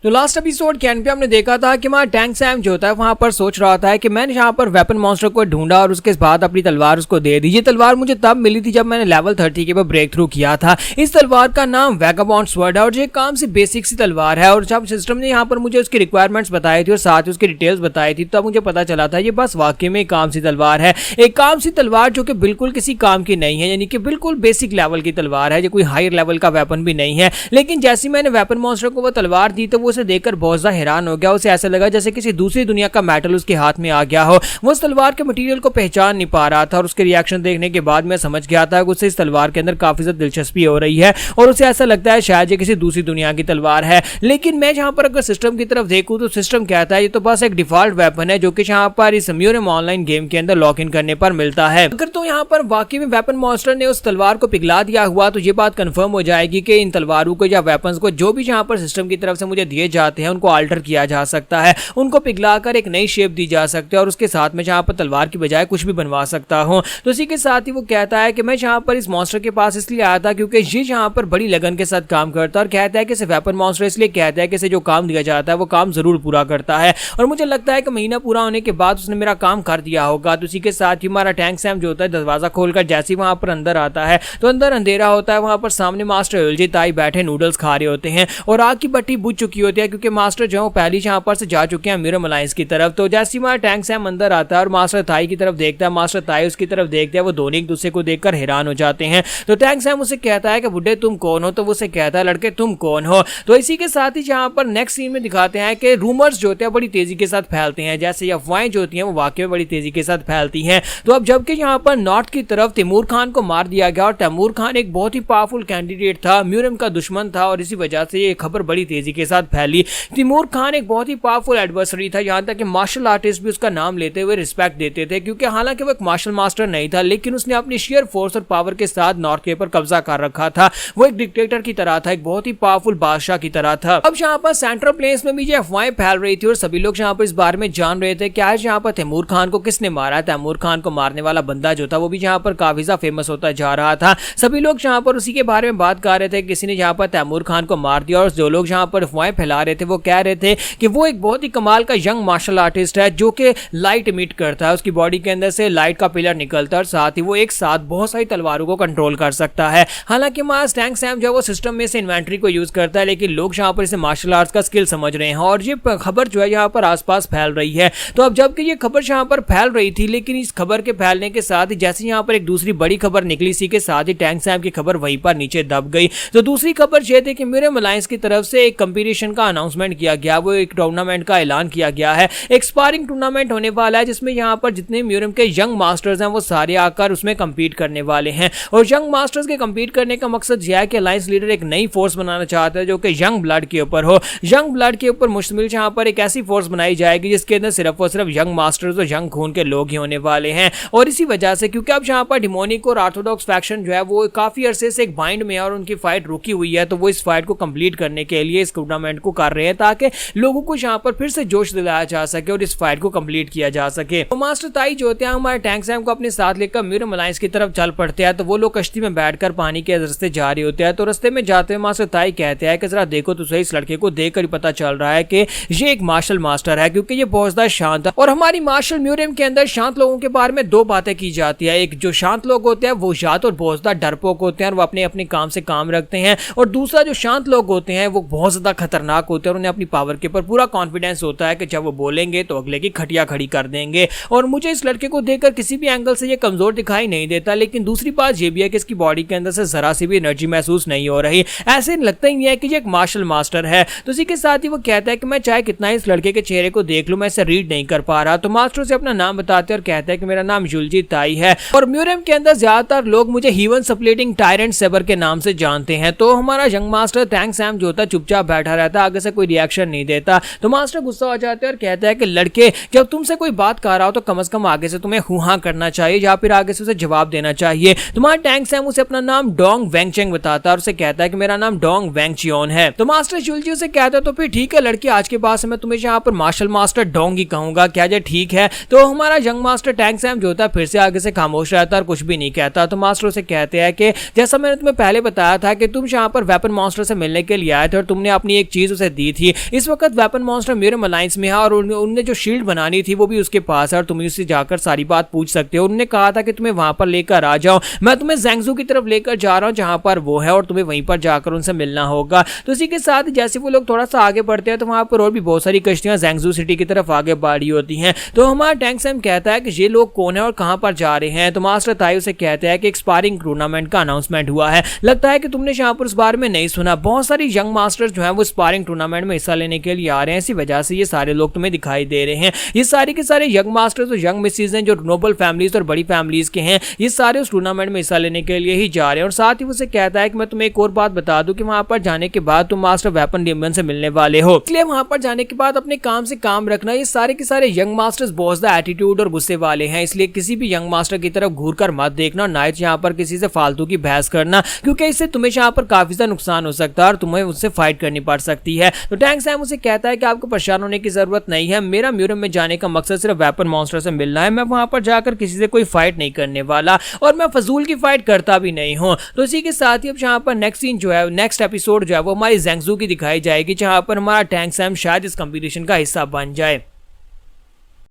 तो last episode के and पे हमने देखा था कि हमारा टैंक सैम जो होता है वहां पर सोच रहा था कि मैंने यहाँ पर वेपन मॉन्स्टर को ढूंढा और उसके बाद अपनी तलवार उसको दे दी। ये तलवार मुझे तब मिली थी जब मैंने लेवल 30 के ऊपर ब्रेक थ्रू किया था। इस तलवार का नाम वैगाबॉन्ड स्वर्ड है और ये काम से बेसिक सी तलवार है। और जब सिस्टम ने यहाँ पर मुझे उसकी रिक्वायरमेंट्स बताई थी और साथ ही उसकी डिटेल्स बताई थी तब मुझे पता चला था ये बस वाकई में काम सी तलवार है। एक काम सी तलवार जो कि बिल्कुल किसी काम की नहीं है, यानी कि बिल्कुल बेसिक लेवल की तलवार है, जो कोई हायर लेवल का वेपन भी नहीं है। लेकिन जैसे मैंने वेपन मॉन्स्टर को वो तलवार दी तो वो उसे देखकर बहुत हैरान हो गया। उसे ऐसा लगा जैसे किसी दूसरी दुनिया का मेटल उसके हाथ में आ गया हो। वो उस तलवार के मटेरियल को पहचान नहीं पा रहा था और उसके रिएक्शन देखने के बाद मैं समझ गया था कि उसे इस तलवार के अंदर काफी ज्यादा दिलचस्पी हो रही है और उसे ऐसा लगता है शायद ये किसी दूसरी दुनिया की तलवार है। लेकिन मैं जहां पर अगर सिस्टम की तरफ देखूं तो सिस्टम कहता है ये तो बस एक डिफॉल्ट वेपन है जो कि यहां पर इस म्यूरियम ऑनलाइन गेम के अंदर लॉक इन करने पर मिलता है। अगर तो यहां पर वाकई में वेपन मॉन्स्टर ने उस तलवार को पिघला दिया हुआ तो ये बात कंफर्म हो जाएगी कि इन तलवारों को या वेपन्स को जो भी यहां पर सिस्टम की तरफ से मुझे दिए जाते हैं उनको अल्टर किया जा सकता है, उनको पिघलाकर एक नई शेप दी जा सकती है और उसके साथ में जहां पर तलवार की बजाय कुछ भी बनवा सकता हूं। तो इसी के साथ ही वो कहता है कि मैं जहां पर इस मॉन्स्टर के पास इसलिए आया था क्योंकि ये जहां पर बड़ी लगन के साथ काम करता है और कहता है कि इसे वेपन मॉन्स्टर इसलिए कहता है कि इसे जो काम दिया जाता है वो काम जरूर पूरा करता है और मुझे लगता है कि महीना पूरा होने के बाद उसने मेरा काम कर दिया होगा। तो इसी के साथ ही हमारा टैंक सैम जो होता है दरवाजा खोलकर जैसे ही वहां पर अंदर आता है तो अंदर अंधेरा होता है। वहां पर सामने मास्टर युलजी ताई बैठे नूडल्स खा रहे होते हैं और आग की भट्टी बुझ चुकी होती है क्योंकि मास्टर जो पहले यहां पर से जा चुके हैं म्यूरियम अलायंस की तरफ। तो जैसे ही हमारा टैंक सैम अंदर आता है और मास्टर ताई की तरफ देखता है, मास्टर ताई उसकी तरफ देखते हैं, वो दोनों एक दूसरे को देखकर हैरान हो जाते हैं। तो टैंक सैम उसे कहता है कि बुड्ढे तुम कौन हो, तो वो उसे कहता है लड़के तुम कौन हो। तो इसी के साथ ही जहां पर नेक्स्ट सीन में दिखाते हैं कि रूमर्स जो होते हैं बड़ी तेजी के साथ फैलते हैं, जैसे अफवाहें जो होती हैं वो वाकई में बड़ी तेजी के साथ फैलती हैं। तो अब जबकि यहाँ पर नॉर्थ की तरफ तैमूर खान को मार दिया गया और तैमूर खान एक बहुत ही पावरफुल कैंडिडेट था, म्यूरियम का दुश्मन था और इसी वजह से ये खबर बड़ी तेजी के साथ फैली। तैमूर खान एक बहुत ही पावरफुल एडवर्सरी था, यहाँ तक कि मार्शल आर्टिस्ट भी उसका नाम लेते हुए रिस्पेक्ट देते थे क्योंकि हालांकि वो एक मार्शल मास्टर नहीं था लेकिन उसने अपनी शेयर फोर्स और पावर के साथ नॉर्थ के ऊपर कब्जा कर रखा था। वो एक डिक्टेटर की तरह था, एक बहुत ही पावरफुल बादशाह की तरह था। अब यहाँ पर सेंट्रल प्लेन्स में भी ये अफवाहें फैल रही थी और सभी लोग यहाँ पर इस बारे में जान रहे थे कि आज यहाँ पर तैमूर खान को किसने मारा है। तैमूर खान को मारने वाला बंदा जो था वो भी यहाँ पर काफी ज्यादा फेमस होता जा रहा था। सभी लोग यहाँ पर उसी के बारे में बात कर रहे थे, किसी ने यहाँ पर तैमूर खान को मार दिया और जो लोग यहाँ पर अफवाहें फैला रहे थे वो कह रहे थे कि वो एक बहुत ही कमाल का यंग मार्शल आर्टिस्ट है जो कि लाइट इमिट करता है, उसकी बॉडी के अंदर से लाइट का पिलर निकलता है और साथ ही वो एक साथ बहुत सारी तलवारों को कंट्रोल कर सकता है। हालांकि हमारा टैंक सैम जो है वो सिस्टम में से इन्वेंट्री को यूज करता है लेकिन लोग यहाँ पर इसे मार्शल आर्ट्स का स्किल समझ रहे हैं और ये खबर जो है यहाँ पर आसपास फैल रही है। तो अब जबकि ये खबर यहाँ पर फैल रही थी लेकिन इस खबर के फैलने के साथ ही जैसे यहाँ पर एक दूसरी बड़ी खबर निकली, इसी के साथ ही टैंक सैम की खबर वहीं पर नीचे दब गई। तो दूसरी खबर यह थी कि म्यूरियम अलायंस की तरफ से एक कंपटीशन का अनाउंसमेंट किया गया, वो एक टूर्नामेंट का ऐलान किया गया है। एक स्पारिंग टूर्नामेंट होने वाला है जिसमें यहाँ पर जितने म्यूरियम के यंग मास्टर्स हैं वो सारे आकर उसमें कंपीट करने वाले हैं और यंग मास्टर्स के कंपीट करने का मकसद यह है कि अलायंस लीडर एक नई फोर्स बनाना चाहता है जो कि यंग ब्लड के ऊपर हो। यंग ब्लड के ऊपर मुश्तमिल यहाँ पर एक ऐसी फोर्स बनाई जाएगी जिसके अंदर सिर्फ और सिर्फ यंग मास्टर्स और यंग खून के लोग ही होने वाले हैं। और इसी वजह से क्योंकि अब यहाँ पर डिमोनिक और ऑर्थोडॉक्स फैक्शन जो है वो काफी अरसे से एक बाइंड में है और उनकी फाइट रुकी हुई है, तो वो इस फाइट को कंप्लीट करने के लिए इस टूर्नामेंट को कर रहे हैं ताकि लोगों को यहाँ पर फिर से जोश दिलाया जा सके और इस फाइट को कंप्लीट किया जा सके। तो मास्टर ताई जो होते हैं हमारे टैंक सैम को अपने साथ लेकर म्यूरियम अलायंस की तरफ चल पड़ते हैं। तो वो लोग कश्ती में बैठकर पानी के रास्ते जा रहे होते हैं। तो रास्ते में जाते हुए मास्टर ताई कहते हैं कि जरा देखो तो सही, इस लड़के को देखकर पता चल रहा है कि ये एक मार्शल मास्टर है क्योंकि ये बहुत ज्यादा शांत है। और हमारी मार्शल म्यूरियम के अंदर शांत लोगों के बारे में दो बातें की जाती है, एक जो शांत लोग होते हैं वो या तो बहुत ज्यादा डरपोक होते हैं और वो अपने अपने काम से काम रखते हैं और दूसरा जो शांत लोग होते हैं वो बहुत ज्यादा खतरनाक होते हैं और उन्हें अपनी पावर के ऊपर पूरा कॉन्फिडेंस होता है कि जब वो बोलेंगे तो अगले की खटिया खड़ी कर देंगे। और मुझे इस लड़के को देखकर किसी भी एंगल से ये कमजोर दिखाई नहीं देता, लेकिन दूसरी बात ये भी है कि इसकी बॉडी के अंदर से जरा सी भी एनर्जी महसूस नहीं हो रही, ऐसे लगता ही नहीं है कि ये एक मार्शल मास्टर है। तो इसी के साथ ही वो कहता है कि मैं चाहे कितना ही इस लड़के के चेहरे को देख लूं मैं इसे रीड नहीं कर पा रहा। तो मास्टर से अपना नाम बताते और कहता है कि मेरा नाम युलजी ताई है और म्यूरियम के अंदर ज्यादातर लोग मुझे हीवन स्प्लिटिंग टायरेंट सेबर के नाम से जानते हैं। तो हमारा यंग मास्टर टैंक सैम जो होता है चुपचाप बैठा रहता है, आगे से कोई रिएक्शन नहीं देता। तो मास्टर गुस्सा हो जाते हैं और कहता है कि लड़के जब तुमसे कोई बात कर रहा हो तो कम से कम आगे से तुम्हें हुआ करना चाहिए या फिर आगे से उसे जवाब देना चाहिए। तुम्हारा टैंक सैम उसे अपना नाम डोंग वेंगचेंग बताता है और उसे कहता है कि मेरा नाम डोंग वेंगचियोन है। तो मास्टर युलजी से कहता है तो फिर ठीक है लड़के, आज के बाद से मैं तुम्हें यहाँ पर मार्शल मास्टर डोंग ही कहूंगा, क्या ये ठीक है? तो हमारा यंग मास्टर टैंक सैम जो होता है फिर से आगे से खामोश रहता है और कुछ भी नहीं कहता। तो मास्टर उसे कहते हैं कि जैसा मैंने तुम्हें पहले बताया था कि तुम यहाँ पर वेपन मॉन्स्टर से मिलने के लिए आए थे और तुमने अपनी एक चीज चीज उसे दी थी। इस वक्त वेपन मॉन्स्टर म्यूरम अलायंस में है और उनने जो शील्ड बनानी थी वो भी उसके पास है और तुम उससे जाकर सारी बात पूछ सकते हो। उन्होंने कहा था कि तुम्हें वहां पर लेकर आ जाओ, मैं तुम्हें ज़ैंगज़ू की तरफ लेकर जा रहा हूँ जहां पर वो है और तुम्हें वहीं पर जाकर उनसे मिलना होगा। तो इसी के साथ जैसे वो लोग थोड़ा सा आगे बढ़ते हैं तो वहां पर और भी बहुत सारी कश्तियां ज़ैंगज़ू सिटी की तरफ आगे बढ़ रही होती हैं। तो हमारा टैंक सैम कहता है कि ये लोग कौन है और कहां पर जा रहे हैं। तो मास्टर ताई उसे कहते हैं कि एक स्पारिंग टूर्नामेंट का अनाउंसमेंट हुआ है, लगता है कि तुमने यहाँ पर उस बारे में नहीं सुना। बहुत सारी यंग मास्टर्स जो है वो स्पारिंग टूर्नामेंट में हिस्सा लेने के लिए आ रहे हैं, इसी वजह से ये सारे लोग तुम्हें दिखाई दे रहे हैं। ये सारे के सारे यंग मास्टर्स और यंग मिसेज हैं जो नोबल फैमिलीज और बड़ी फैमिलीज के हैं, ये सारे उस टूर्नामेंट में हिस्सा लेने के लिए ही जा रहे हैं। और साथ ही उसे कहता है कि मैं तुम्हें एक और बात बता दूं कि वहां पर जाने के बाद तुम मास्टर वेपन डेमन से मिलने वाले हो, इसलिए वहां पर जाने के बाद अपने काम से काम रखना। ये सारे के सारे यंग मास्टर्स बहुत ज्यादा एटीट्यूड और गुस्से वाले हैं, इसलिए किसी भी यंग मास्टर की तरफ घूर कर मत देखना, ना ही यहाँ पर किसी से फालतू की बहस करना, क्योंकि इससे तुम्हें यहाँ पर काफी ज्यादा नुकसान हो सकता है और तुम्हें उससे फाइट करनी पड़ सकती है। तो टैंक सैम उसे कहता है कि आपको परेशान होने की जरूरत नहीं है, मेरा म्यूरम में जाने का मकसद सिर्फ वेपन मॉन्स्टर से मिलना है, मैं वहां पर जाकर किसी से कोई फाइट नहीं करने वाला और मैं फजूल की फाइट करता भी नहीं हूं। तो इसी के साथ ही अब यहाँ पर नेक्स्ट सीन जो है, नेक्स्ट एपिसोड जो है वो हमारी ज़ैंगज़ू की दिखाई जाएगी, जहां पर हमारा टैंक सैम शायद इस कंपटीशन का हिस्सा बन जाए।